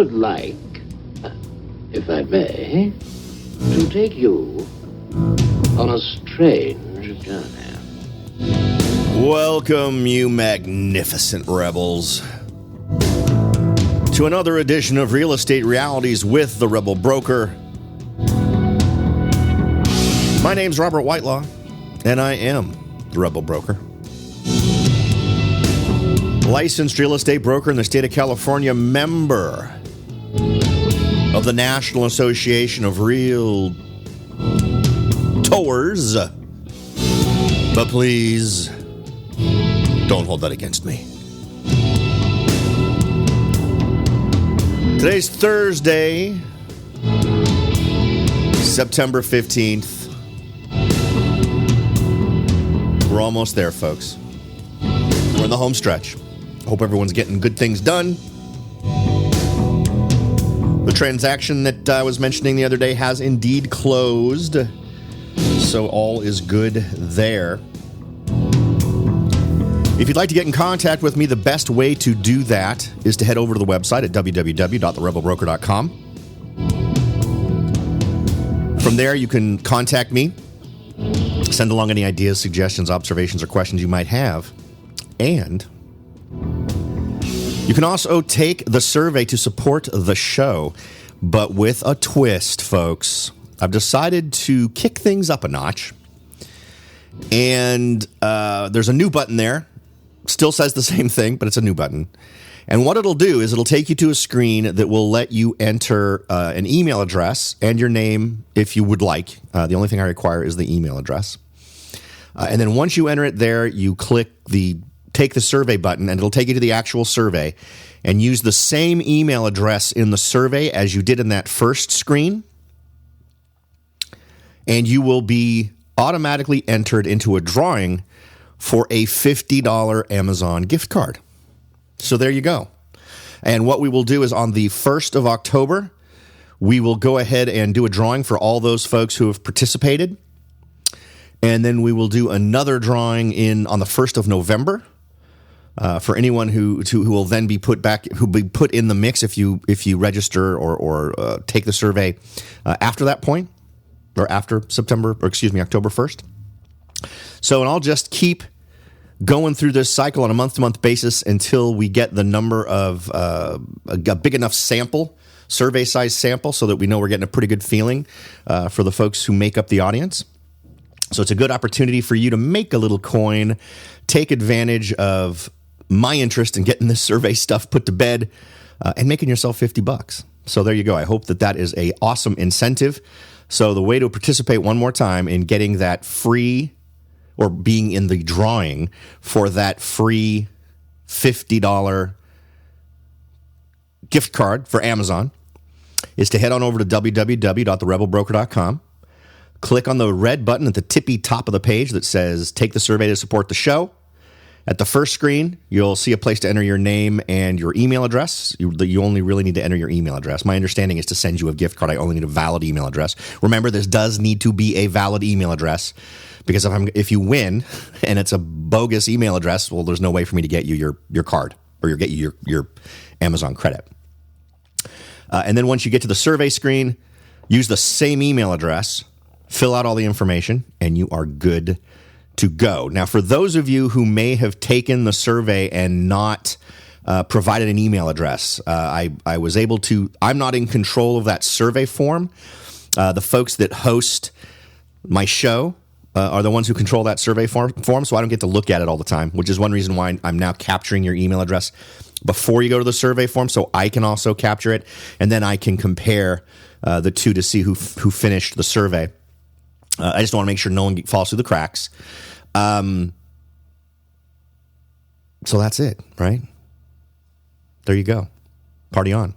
would like, if I may, to take you on a strange journey. Welcome, you magnificent rebels, to another edition of Real Estate Realities with the Rebel Broker. My name's Robert Whitelaw, and I am the Rebel Broker. Licensed real estate broker in the state of California, member of the National Association of Realtors. But please, don't hold that against me. Today's Thursday, September 15th. We're almost there, folks. We're in the home stretch. Hope everyone's getting good things done. The transaction that I was mentioning the other day has indeed closed, so all is good there. If you'd like to get in contact with me, the best way to do that is to head over to the website at www.therebelbroker.com. From there, you can contact me, send along any ideas, suggestions, observations, or questions you might have. And you can also take the survey to support the show, but with a twist, folks. I've decided to kick things up a notch, and there's a new button there. Still says the same thing, but it's a new button. And what it'll do is it'll take you to a screen that will let you enter an email address and your name if you would like. The only thing I require is the email address. And then once you enter it there, you click the Take the Survey button, and it'll take you to the actual survey, and use the same email address in the survey as you did in that first screen, and you will be automatically entered into a drawing for a $50 Amazon gift card. So there you go. And what we will do is on the 1st of October, we will go ahead and do a drawing for all those folks who have participated. And then we will do another drawing on the 1st of November for anyone who will then be put in the mix if you register or take the survey after that point, or after October 1st. So, and I'll just keep going through this cycle on a month-to-month basis until we get the number of a big enough sample, survey-size sample, so that we know we're getting a pretty good feeling for the folks who make up the audience. So it's a good opportunity for you to make a little coin, take advantage of my interest in getting this survey stuff put to bed, and making yourself $50. So there you go. I hope that is a awesome incentive. So the way to participate one more time in getting that free, or being in the drawing for that free $50 gift card for Amazon, is to head on over to www.therebelbroker.com. Click on the red button at the tippy top of the page that says Take the Survey to Support the Show. At the first screen, you'll see a place to enter your name and your email address. You only really need to enter your email address. My understanding is to send you a gift card, I only need a valid email address. Remember, this does need to be a valid email address, because if you win and it's a bogus email address, well, there's no way for me to get you your card, or get you your Amazon credit. And then once you get to the survey screen, use the same email address, fill out all the information, and you are good to go. Now, for those of you who may have taken the survey and not provided an email address, I was able to, I'm not in control of that survey form. The folks that host my show are the ones who control that survey form, so I don't get to look at it all the time, which is one reason why I'm now capturing your email address before you go to the survey form, so I can also capture it, and then I can compare the two to see who finished the survey. I just want to make sure no one falls through the cracks. So that's it, right? There you go. Party on.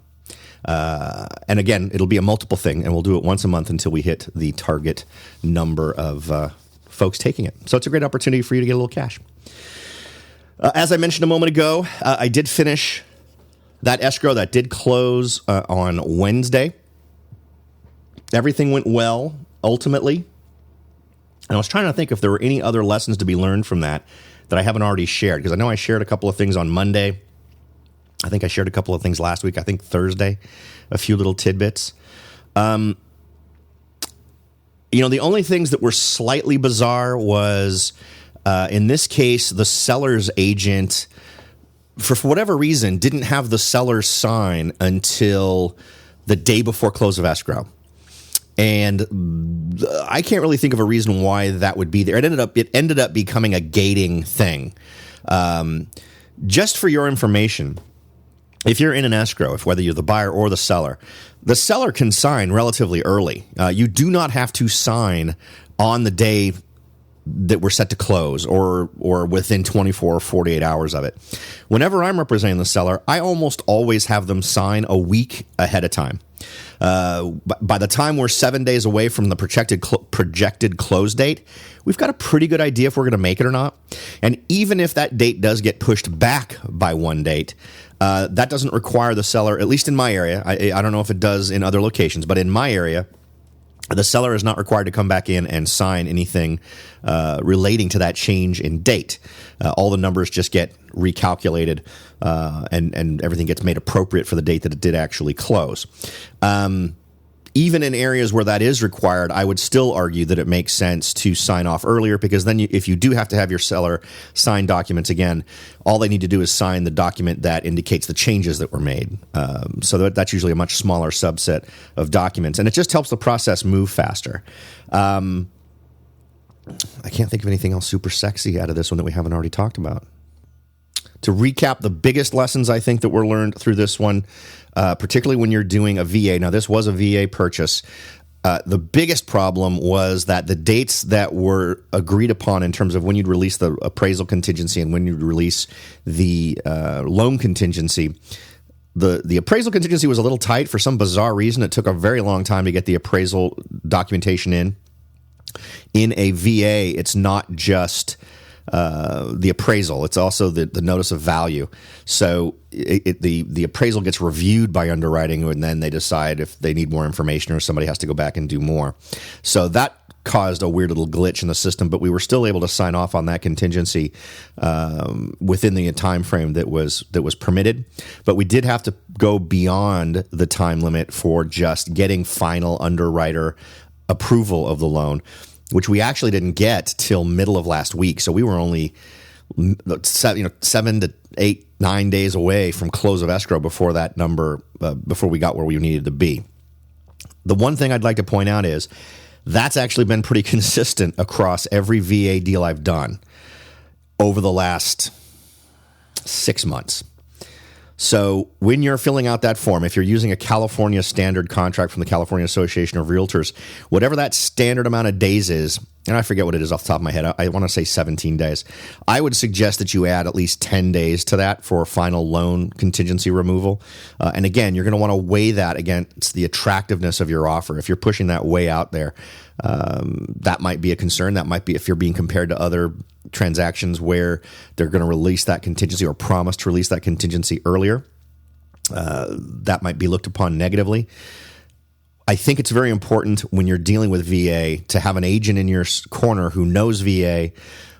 And again, it'll be a multiple thing, and we'll do it once a month until we hit the target number of folks taking it. So it's a great opportunity for you to get a little cash. As I mentioned a moment ago, I did finish that escrow. That did close on Wednesday. Everything went well, ultimately. And I was trying to think if there were any other lessons to be learned from that I haven't already shared, because I know I shared a couple of things on Monday. I think I shared a couple of things last week. I think Thursday, a few little tidbits. The only things that were slightly bizarre was, in this case, the seller's agent, for whatever reason, didn't have the seller sign until the day before close of escrow. And I can't really think of a reason why that would be there. It ended up becoming a gating thing. Just for your information, if you're in an escrow, whether you're the buyer or the seller can sign relatively early. You do not have to sign on the day that we're set to close or within 24 or 48 hours of it. Whenever I'm representing the seller, I almost always have them sign a week ahead of time. By the time we're 7 days away from the projected close date, we've got a pretty good idea if we're going to make it or not. And even if that date does get pushed back by one date, that doesn't require the seller, at least in my area. I don't know if it does in other locations, but in my area, the seller is not required to come back in and sign anything relating to that change in date. All the numbers just get recalculated, and everything gets made appropriate for the date that it did actually close. Even in areas where that is required, I would still argue that it makes sense to sign off earlier, because then if you do have to have your seller sign documents again, all they need to do is sign the document that indicates the changes that were made. So that's usually a much smaller subset of documents, and it just helps the process move faster. I can't think of anything else super sexy out of this one that we haven't already talked about. To recap, the biggest lessons I think that were learned through this one, particularly when you're doing a VA. Now, this was a VA purchase. The biggest problem was that the dates that were agreed upon in terms of when you'd release the appraisal contingency and when you'd release the loan contingency, the appraisal contingency was a little tight for some bizarre reason. It took a very long time to get the appraisal documentation in. In a VA, it's not just the appraisal, it's also the notice of value. So the appraisal gets reviewed by underwriting, and then they decide if they need more information or somebody has to go back and do more. So that caused a weird little glitch in the system, but we were still able to sign off on that contingency within the time frame that was permitted. But we did have to go beyond the time limit for just getting final underwriter approval of the loan, which we actually didn't get till middle of last week. So we were only 7 to 8, 9 days away from close of escrow before that number, before we got where we needed to be. The one thing I'd like to point out is that's actually been pretty consistent across every VA deal I've done over the last 6 months. So when you're filling out that form, if you're using a California standard contract from the California Association of Realtors, whatever that standard amount of days is, and I forget what it is off the top of my head, I want to say 17 days, I would suggest that you add at least 10 days to that for final loan contingency removal. And again, you're going to want to weigh that against the attractiveness of your offer. If you're pushing that way out there, that might be a concern. That might be if you're being compared to other transactions where they're going to release that contingency or promise to release that contingency earlier. That might be looked upon negatively. I think it's very important when you're dealing with VA to have an agent in your corner who knows VA,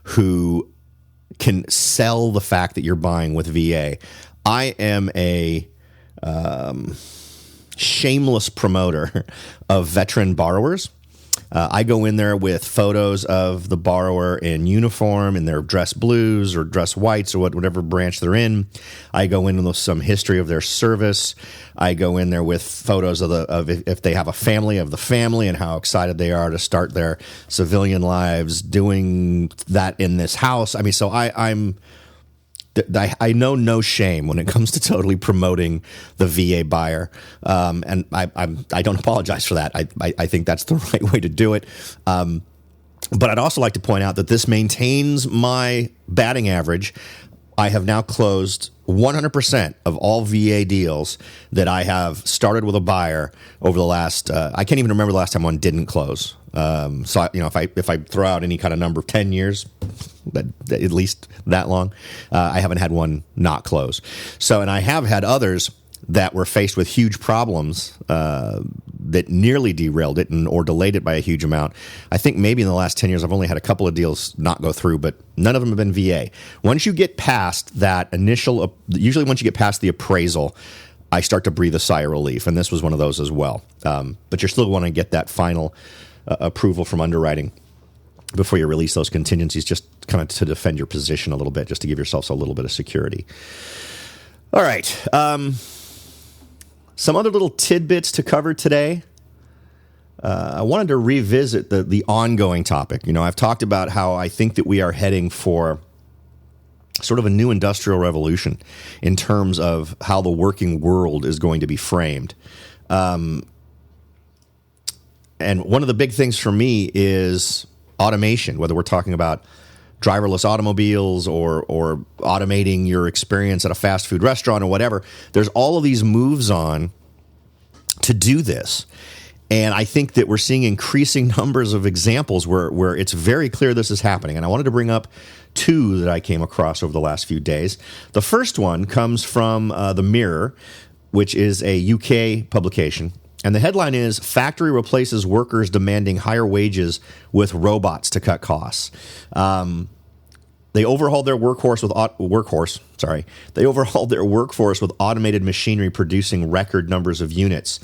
who can sell the fact that you're buying with VA. I am a shameless promoter of veteran borrowers. I go in there with photos of the borrower in uniform, in their dress blues or dress whites or whatever branch they're in. I go in with some history of their service. I go in there with photos of if they have a family, of the family, and how excited they are to start their civilian lives doing that in this house. I mean, so I know no shame when it comes to totally promoting the VA buyer, and I don't apologize for that. I think that's the right way to do it. But I'd also like to point out that this maintains my batting average. I have now closed 100% of all VA deals that I have started with a buyer over the last. I can't even remember the last time one didn't close. So if I throw out any kind of number, 10 years, that at least that long, I haven't had one not close. So, and I have had others that were faced with huge problems that nearly derailed it or delayed it by a huge amount. I think maybe in the last 10 years, I've only had a couple of deals not go through, but none of them have been VA. Once you get past that usually once you get past the appraisal, I start to breathe a sigh of relief, and this was one of those as well. But you're still want to get that final approval from underwriting before you release those contingencies, just kind of to defend your position a little bit, just to give yourself a little bit of security. All right. Some other little tidbits to cover today. I wanted to revisit the ongoing topic. I've talked about how I think that we are heading for sort of a new industrial revolution in terms of how the working world is going to be framed. And one of the big things for me is automation, whether we're talking about driverless automobiles or automating your experience at a fast food restaurant or whatever. There's all of these moves on to do this. And I think that we're seeing increasing numbers of examples where it's very clear this is happening. And I wanted to bring up two that I came across over the last few days. The first one comes from The Mirror, which is a UK publication. And the headline is, Factory Replaces Workers Demanding Higher Wages with Robots to Cut Costs. They overhauled their workforce with automated machinery producing record numbers of units.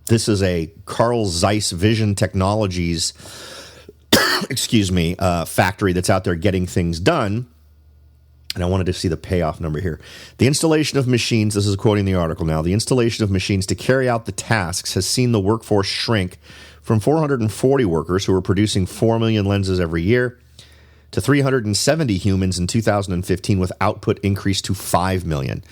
This is a Carl Zeiss Vision Technologies factory that's out there getting things done. And I wanted to see the payoff number here. The installation of machines, this is quoting the article now, the installation of machines to carry out the tasks has seen the workforce shrink from 440 workers who were producing 4 million lenses every year to 370 humans in 2015, with output increased to 5 million.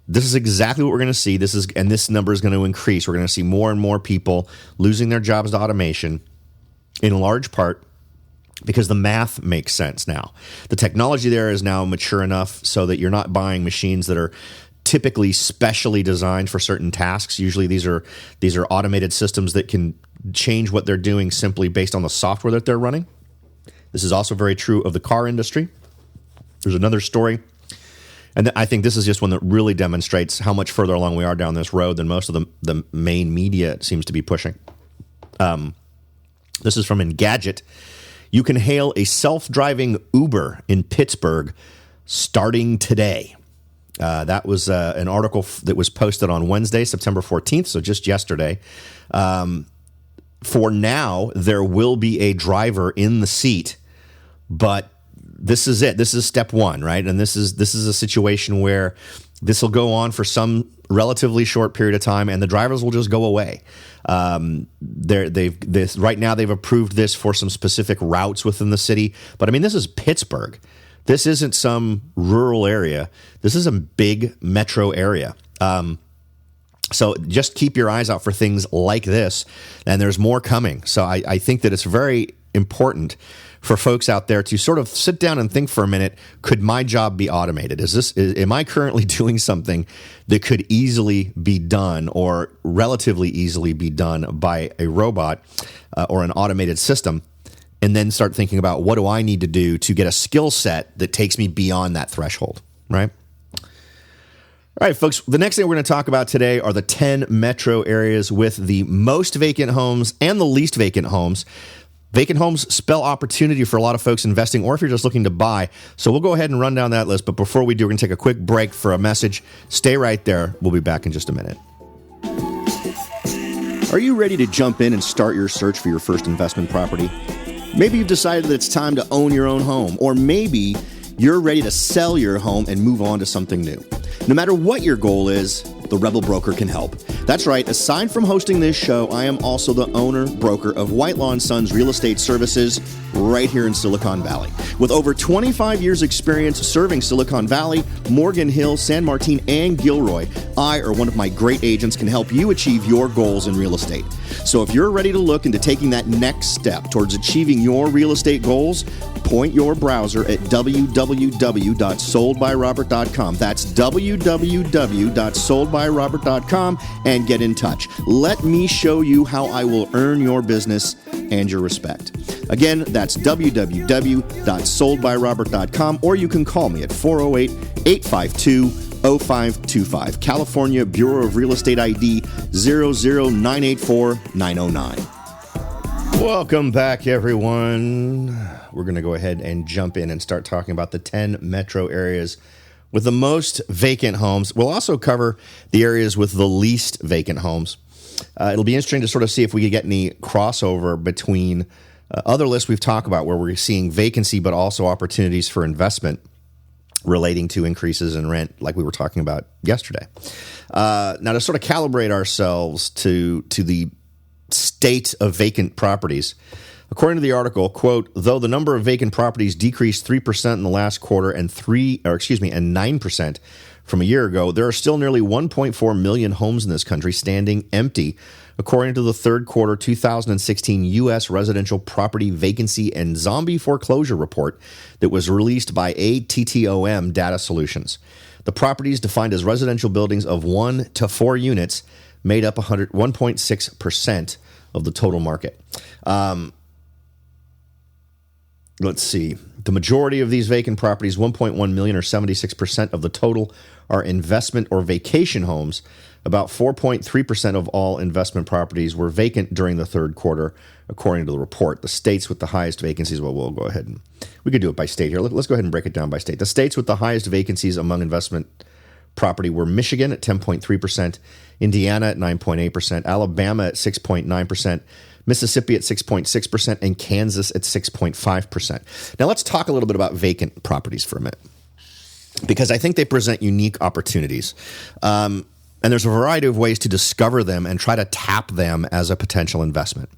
This is exactly what we're going to see. And this number is going to increase. We're going to see more and more people losing their jobs to automation, in large part because the math makes sense now. The technology there is now mature enough so that you're not buying machines that are typically specially designed for certain tasks. Usually these are automated systems that can change what they're doing simply based on the software that they're running. This is also very true of the car industry. There's another story, and I think this is just one that really demonstrates how much further along we are down this road than most of the main media seems to be pushing. This is from Engadget. You can hail a self-driving Uber in Pittsburgh starting today. That was an article that was posted on Wednesday, September 14th, so just yesterday. For now, there will be a driver in the seat, but this is it. This is step one, right? And this is a situation where this will go on for some relatively short period of time, and the drivers will just go away. Right now they've approved this for some specific routes within the city, but I mean, this is Pittsburgh. This isn't some rural area. This is a big metro area. So just keep your eyes out for things like this, and there's more coming. So I think that it's very important for folks out there to sort of sit down and think for a minute, could my job be automated? Am I currently doing something that could easily be done or relatively easily be done by a robot or an automated system? And then start thinking about, what do I need to do to get a skill set that takes me beyond that threshold, right? All right, folks, the next thing we're going to talk about today are the 10 metro areas with the most vacant homes and the least vacant homes. Vacant homes spell opportunity for a lot of folks investing, or if you're just looking to buy. So we'll go ahead and run down that list. But before we do, we're going to take a quick break for a message. Stay right there. We'll be back in just a minute. Are you ready to jump in and start your search for your first investment property? Maybe you've decided that it's time to own your own home, or maybe you're ready to sell your home and move on to something new. No matter what your goal is, the Rebel Broker can help. That's right, aside from hosting this show, I am also the owner-broker of Whitelaw & Sons Real Estate Services right here in Silicon Valley. With over 25 years experience serving Silicon Valley, Morgan Hill, San Martin, and Gilroy, I or one of my great agents can help you achieve your goals in real estate. So if you're ready to look into taking that next step towards achieving your real estate goals, point your browser at www.soldbyrobert.com. That's www.soldbyrobert.com and get in touch. Let me show you how I will earn your business and your respect. Again, that's www.soldbyrobert.com, or you can call me at 408-852 0525. California Bureau of Real Estate ID 00984-909. Welcome back, everyone. We're going to go ahead and jump in and start talking about the 10 metro areas with the most vacant homes. We'll also cover the areas with the least vacant homes. It'll be interesting to sort of see if we can get any crossover between other lists we've talked about where we're seeing vacancy but also opportunities for investment relating to increases in rent like we were talking about yesterday. Now, to sort of calibrate ourselves to the state of vacant properties, according to the article, quote, though the number of vacant properties decreased 3% in the last quarter and 9% from a year ago, there are still nearly 1.4 million homes in this country standing empty, according to the third quarter 2016 U.S. residential property vacancy and zombie foreclosure report that was released by ATTOM Data Solutions. The properties defined as residential buildings of 1 to 4 units made up 1.6% of the total market. Let's see. The majority of these vacant properties, 1.1 million or 76% of the total, are investment or vacation homes. About 4.3% of all investment properties were vacant during the third quarter, according to the report. The states with the highest vacancies, well, we'll go ahead and we could do it by state here. Let's go ahead and break it down by state. The states with the highest vacancies among investment property were Michigan at 10.3%, Indiana at 9.8%, Alabama at 6.9%, Mississippi at 6.6%, and Kansas at 6.5%. Now, let's talk a little bit about vacant properties for a minute, because I think they present unique opportunities. And there's a variety of ways to discover them and try to tap them as a potential investment.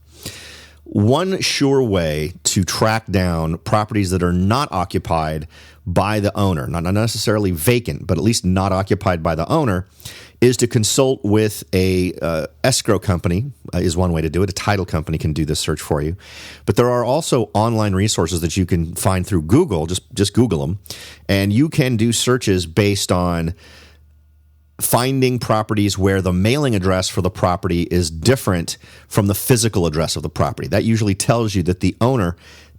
One sure way to track down properties that are not occupied by the owner, not necessarily vacant, but at least not occupied by the owner, is to consult with a escrow company is one way to do it. A title company can do this search for you. But there are also online resources that you can find through Google. Just Google them. And you can do searches based on finding properties where the mailing address for the property is different from the physical address of the property. That usually tells you that the owner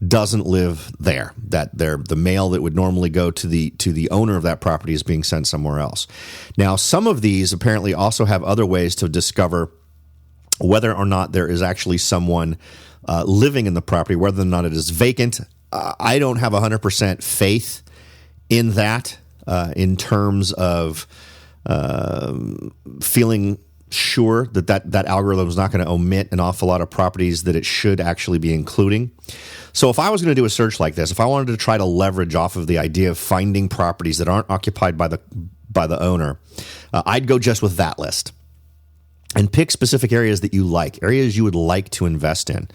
doesn't live there, that the mail that would normally go to the owner of that property is being sent somewhere else. Now, some of these apparently also have other ways to discover whether or not there is actually someone living in the property, whether or not it is vacant. I don't have 100% faith in that in terms of feeling sure that algorithm is not going to omit an awful lot of properties that it should actually be including. So if I was going to do a search like this, if I wanted to try to leverage off of the idea of finding properties that aren't occupied by the owner, I'd go just with that list and pick specific areas that you like, areas you would like to invest in.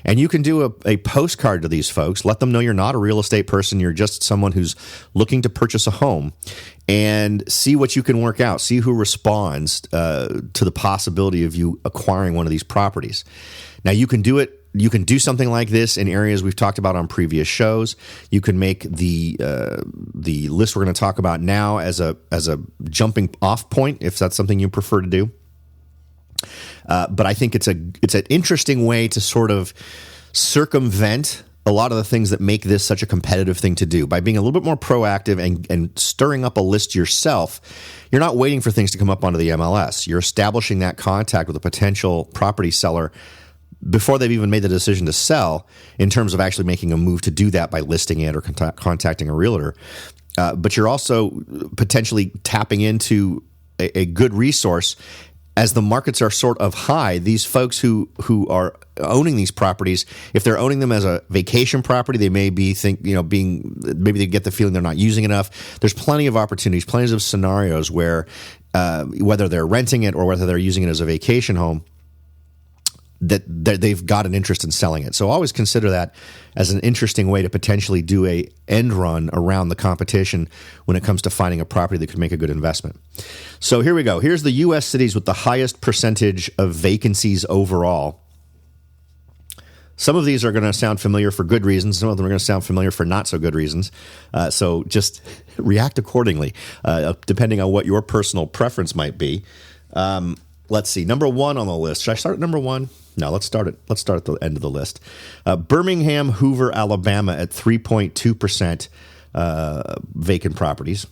And you can do a postcard to these folks, let them know you're not a real estate person, you're just someone who's looking to purchase a home, and see what you can work out, see who responds to the possibility of you acquiring one of these properties. Now, you can do it. You can do something like this in areas we've talked about on previous shows. You can make the list we're going to talk about now as a jumping off point, if that's something you prefer to do. But I think it's an interesting way to sort of circumvent a lot of the things that make this such a competitive thing to do. By being a little bit more proactive and stirring up a list yourself, you're not waiting for things to come up onto the MLS. You're establishing that contact with a potential property seller before they've even made the decision to sell, in terms of actually making a move to do that by listing it or contacting a realtor. But you're also potentially tapping into a good resource. As the markets are sort of high, these folks who are owning these properties, if they're owning them as a vacation property, they may be maybe they get the feeling they're not using enough. There's plenty of opportunities, plenty of scenarios where whether they're renting it or whether they're using it as a vacation home, that they've got an interest in selling it. So always consider that as an interesting way to potentially do a end run around the competition when it comes to finding a property that could make a good investment. So here we go. Here's the U.S. cities with the highest percentage of vacancies overall. Some of these are going to sound familiar for good reasons. Some of them are going to sound familiar for not so good reasons. So just react accordingly, depending on what your personal preference might be. Let's see. Number one on the list. Should I start at number one? No, let's start at the end of the list. Birmingham, Hoover, Alabama at 3.2% vacant properties.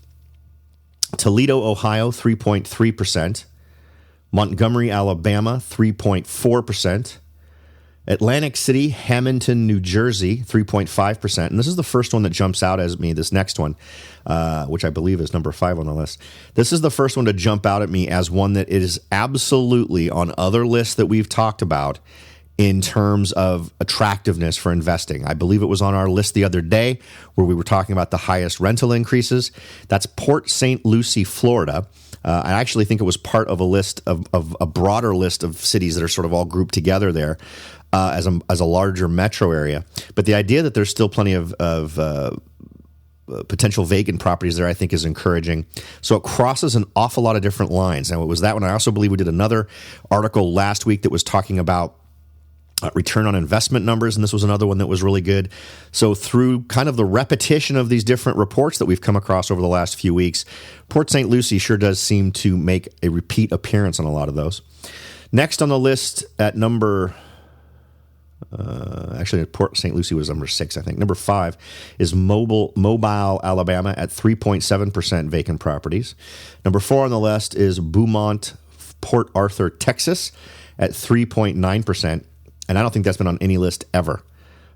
Toledo, Ohio, 3.3%. Montgomery, Alabama, 3.4%. Atlantic City, Hamilton, New Jersey, 3.5%. And this is the first one that jumps out at me, this next one, which I believe is number 5 on the list. This is the first one to jump out at me as one that is absolutely on other lists that we've talked about in terms of attractiveness for investing. I believe it was on our list the other day where we were talking about the highest rental increases. That's Port St. Lucie, Florida. I actually think it was part of a list of a broader list of cities that are sort of all grouped together there as a larger metro area. But the idea that there's still plenty of potential vacant properties there, I think, is encouraging. So it crosses an awful lot of different lines. Now, it was that one. I also believe we did another article last week that was talking about return on investment numbers, and this was another one that was really good. So through kind of the repetition of these different reports that we've come across over the last few weeks, Port St. Lucie sure does seem to make a repeat appearance on a lot of those. Next on the list at number... actually, Port St. Lucie was number 6, I think. Number 5 is Mobile, Alabama at 3.7% vacant properties. Number 4 on the list is Beaumont, Port Arthur, Texas at 3.9%. And I don't think that's been on any list ever.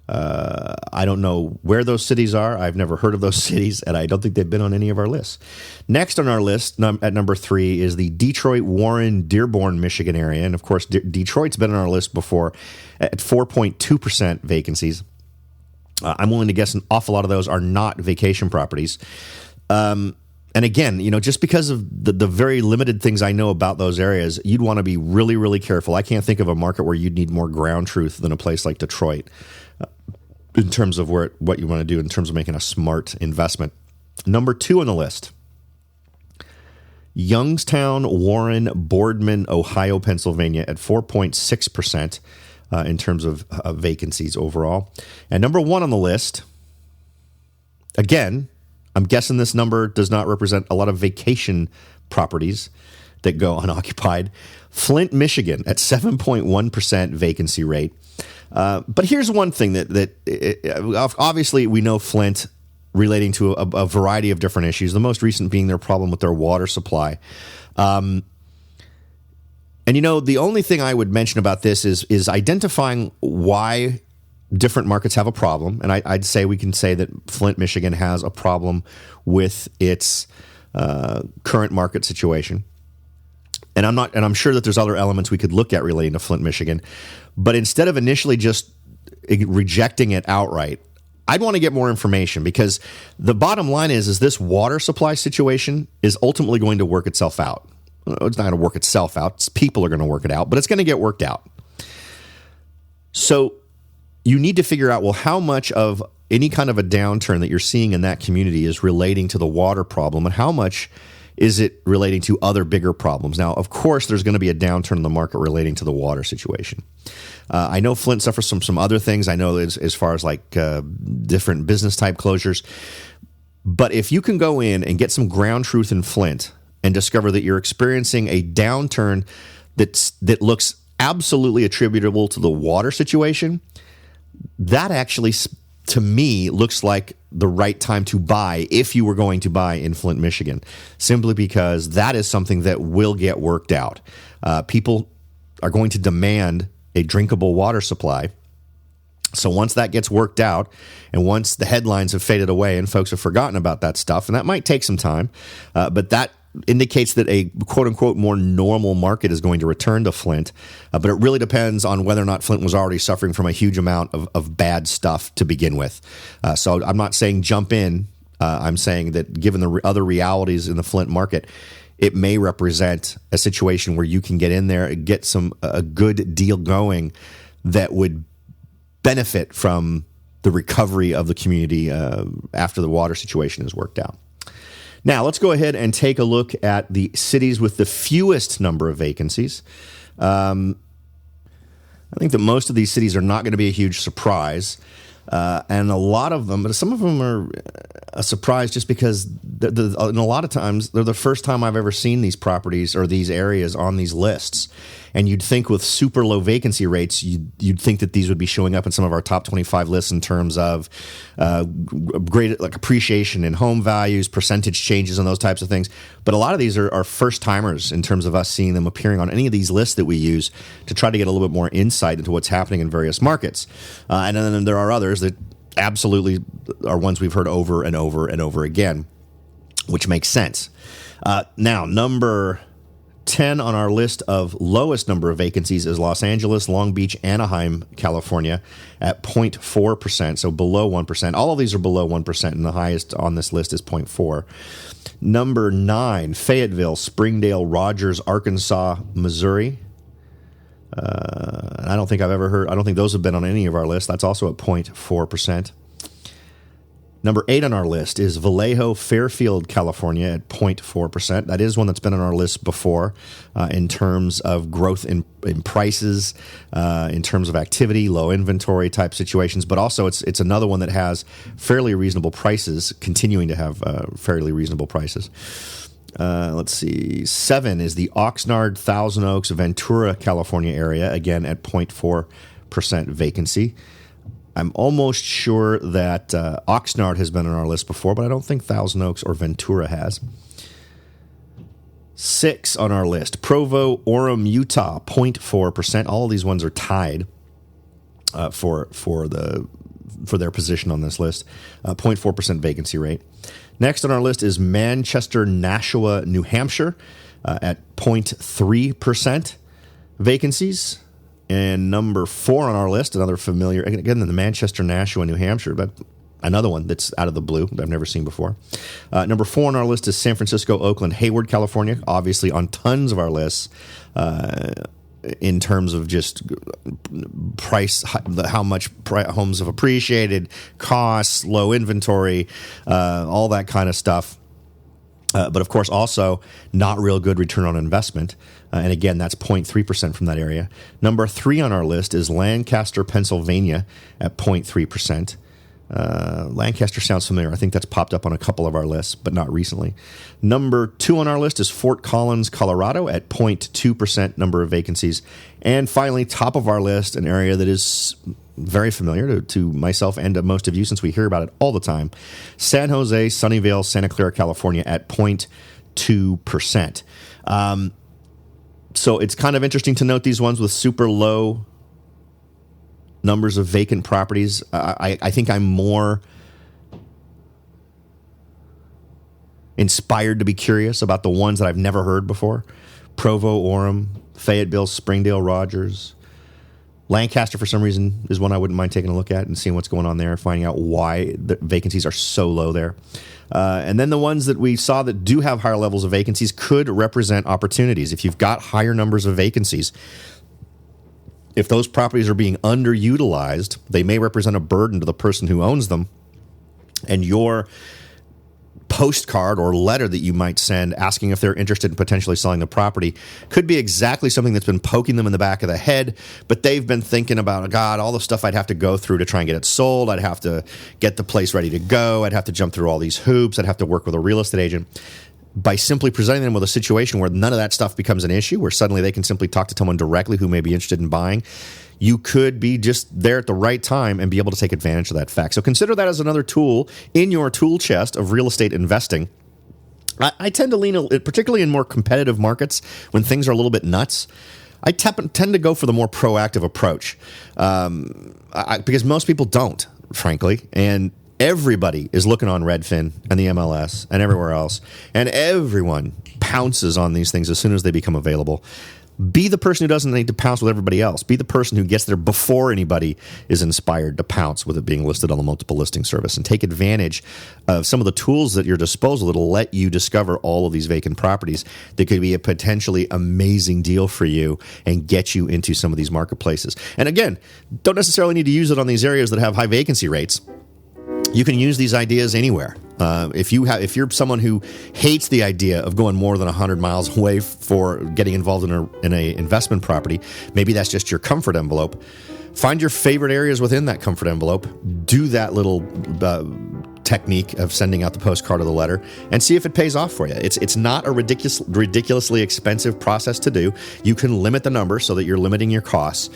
I don't know where those cities are. I've never heard of those cities, and I don't think they've been on any of our lists. Next on our list, at number 3, is the Detroit, Warren, Dearborn, Michigan area. And, of course, Detroit's been on our list before at 4.2% vacancies. I'm willing to guess an awful lot of those are not vacation properties. And again, just because of the very limited things I know about those areas, you'd want to be really, really careful. I can't think of a market where you'd need more ground truth than a place like Detroit in terms of what you want to do in terms of making a smart investment. Number 2 on the list, Youngstown, Warren, Boardman, Ohio, Pennsylvania at 4.6% in terms of vacancies overall. And number 1 on the list, again, I'm guessing this number does not represent a lot of vacation properties that go unoccupied. Flint, Michigan at 7.1% vacancy rate. But here's one thing that obviously we know Flint relating to a variety of different issues, the most recent being their problem with their water supply. And the only thing I would mention about this is identifying why different markets have a problem, and I'd say we can say that Flint, Michigan has a problem with its current market situation. And I'm sure that there's other elements we could look at relating to Flint, Michigan, but instead of initially just rejecting it outright, I'd want to get more information, because the bottom line is this water supply situation is ultimately going to work itself out. It's not going to work itself out. People are going to work it out, but it's going to get worked out. So you need to figure out, well, how much of any kind of a downturn that you're seeing in that community is relating to the water problem, and how much is it relating to other bigger problems? Now, of course, there's going to be a downturn in the market relating to the water situation. I know Flint suffers from some other things. I know as far as like different business type closures. But if you can go in and get some ground truth in Flint and discover that you're experiencing a downturn that looks absolutely attributable to the water situation, that actually, to me, looks like the right time to buy if you were going to buy in Flint, Michigan, simply because that is something that will get worked out. People are going to demand a drinkable water supply. So once that gets worked out, and once the headlines have faded away and folks have forgotten about that stuff, and that might take some time, but that indicates that a quote-unquote more normal market is going to return to Flint. But it really depends on whether or not Flint was already suffering from a huge amount of bad stuff to begin with. So I'm not saying jump in. I'm saying that given the other realities in the Flint market, it may represent a situation where you can get in there and get a good deal going that would benefit from the recovery of the community after the water situation is worked out. Now, let's go ahead and take a look at the cities with the fewest number of vacancies. I think that most of these cities are not going to be a huge surprise. And a lot of them, but some of them are a surprise just because and a lot of times they're the first time I've ever seen these properties or these areas on these lists. And you'd think with super low vacancy rates, you'd think that these would be showing up in some of our top 25 lists in terms of great like appreciation in home values, percentage changes, and those types of things. But a lot of these are first timers in terms of us seeing them appearing on any of these lists that we use to try to get a little bit more insight into what's happening in various markets. And then there are others that absolutely are ones we've heard over and over and over again, which makes sense. Now, number 10 on our list of lowest number of vacancies is Los Angeles, Long Beach, Anaheim, California at 0.4%, so below 1%. All of these are below 1%, and the highest on this list is 0.4. Number 9, Fayetteville, Springdale, Rogers, Arkansas, Missouri. I don't think those have been on any of our lists. That's also at 0.4%. Number 8 on our list is Vallejo, Fairfield, California at 0.4%. That is one that's been on our list before in terms of growth in prices, in terms of activity, low inventory type situations. But also it's another one that has fairly reasonable prices, continuing to have fairly reasonable prices. Let's see. 7 is the Oxnard, Thousand Oaks, Ventura, California area, again at 0.4% vacancy. I'm almost sure that Oxnard has been on our list before, but I don't think Thousand Oaks or Ventura has. 6 on our list, Provo, Orem, Utah, 0.4%. All of these ones are tied for their position on this list. 0.4% vacancy rate. Next on our list is Manchester, Nashua, New Hampshire at 0.3% vacancies. And number 4 on our list, another familiar, again, the Manchester, Nashua, New Hampshire, but another one that's out of the blue that I've never seen before. Number 4 on our list is San Francisco, Oakland, Hayward, California, obviously on tons of our lists in terms of just price, how much homes have appreciated, costs, low inventory, all that kind of stuff. But of course, also not real good return on investment. And again, that's 0.3% from that area. Number 3 on our list is Lancaster, Pennsylvania at 0.3%. Lancaster sounds familiar. I think that's popped up on a couple of our lists, but not recently. Number 2 on our list is Fort Collins, Colorado at 0.2% number of vacancies. And finally, top of our list, an area that is very familiar to myself and to most of you since we hear about it all the time, San Jose, Sunnyvale, Santa Clara, California at 0.2%. So it's kind of interesting to note these ones with super low numbers of vacant properties. I think I'm more inspired to be curious about the ones that I've never heard before. Provo, Orem, Fayetteville, Springdale, Rogers. Lancaster, for some reason, is one I wouldn't mind taking a look at and seeing what's going on there, finding out why the vacancies are so low there. And then the ones that we saw that do have higher levels of vacancies could represent opportunities. If you've got higher numbers of vacancies, if those properties are being underutilized, they may represent a burden to the person who owns them. And your postcard or letter that you might send asking if they're interested in potentially selling the property could be exactly something that's been poking them in the back of the head, but they've been thinking about, God, all the stuff I'd have to go through to try and get it sold. I'd have to get the place ready to go. I'd have to jump through all these hoops. I'd have to work with a real estate agent. By simply presenting them with a situation where none of that stuff becomes an issue, where suddenly they can simply talk to someone directly who may be interested in buying, you could be just there at the right time and be able to take advantage of that fact. So consider that as another tool in your tool chest of real estate investing. I tend to lean, particularly in more competitive markets, when things are a little bit nuts, I tend to go for the more proactive approach because most people don't, frankly, and everybody is looking on Redfin and the MLS and everywhere else, and everyone pounces on these things as soon as they become available. Be the person who doesn't need to pounce with everybody else. Be the person who gets there before anybody is inspired to pounce with it being listed on the multiple listing service, and take advantage of some of the tools at your disposal that will let you discover all of these vacant properties that could be a potentially amazing deal for you and get you into some of these marketplaces. And again, don't necessarily need to use it on these areas that have high vacancy rates. You can use these ideas anywhere. If you're someone who hates the idea of going more than 100 miles away for getting involved in a investment property, maybe that's just your comfort envelope. Find your favorite areas within that comfort envelope. Do that little technique of sending out the postcard or the letter and see if it pays off for you. It's not a ridiculously expensive process to do. You can limit the number so that you're limiting your costs.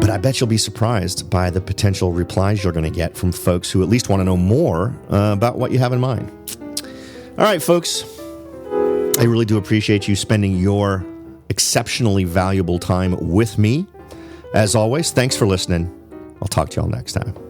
But I bet you'll be surprised by the potential replies you're going to get from folks who at least want to know more about what you have in mind. All right, folks. I really do appreciate you spending your exceptionally valuable time with me. As always, thanks for listening. I'll talk to y'all next time.